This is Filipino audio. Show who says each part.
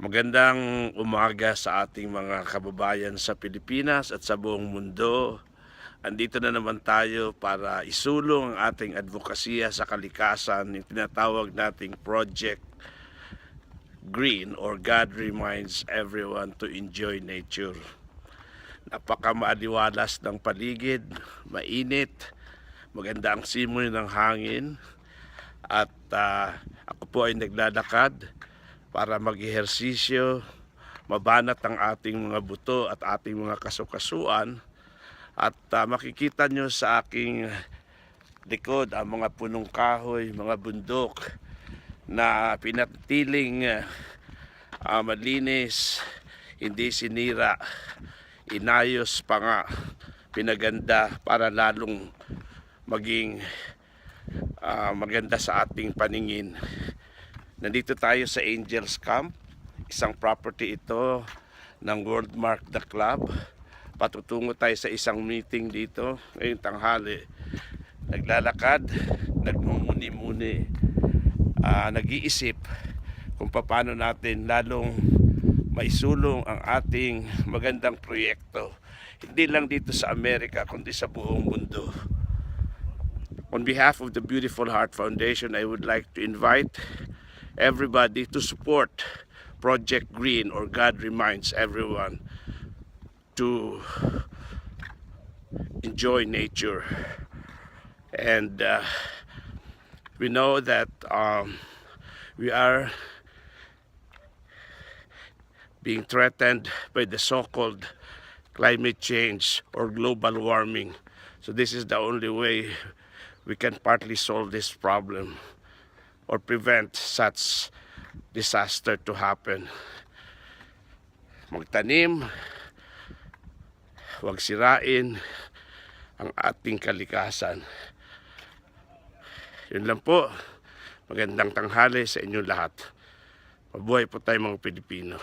Speaker 1: Magandang umaga sa ating mga kababayan sa Pilipinas at sa buong mundo. Andito na naman tayo para isulong ang ating advokasya sa kalikasan, yung tinatawag nating Project Green or God reminds everyone to enjoy nature. Napakamaaliwalas ng paligid, mainit, maganda ang simoy ng hangin at ako po ay naglalakad para mag-ehersisyo, mabanat ang ating mga buto at ating mga kasukasuan. At makikita nyo sa aking likod ang mga punong kahoy, mga bundok na pinatiling malinis, hindi sinira, inayos pa nga, pinaganda para lalong maging maganda sa ating paningin. Nandito tayo sa Angels Camp, isang property ito ng WorldMark The Club. Patutungo tayo sa isang meeting dito ngayong tanghali. Naglalakad, nagmumuni-muni, nag-iisip kung paano natin lalong maisulong ang ating magandang proyekto. Hindi lang dito sa Amerika, kundi sa buong mundo. On behalf of the Beautiful Heart Foundation, I would like to invite everybody to support Project Green or God reminds everyone to enjoy nature. And we know that we are being threatened by the so-called climate change or global warming. So this is the only way we can partly solve this problem or prevent such disaster to happen. Magtanim, huwag sirain ang ating kalikasan. Yun lang po. Magandang tanghali sa inyong lahat. Mabuhay po tayo mga Pilipino.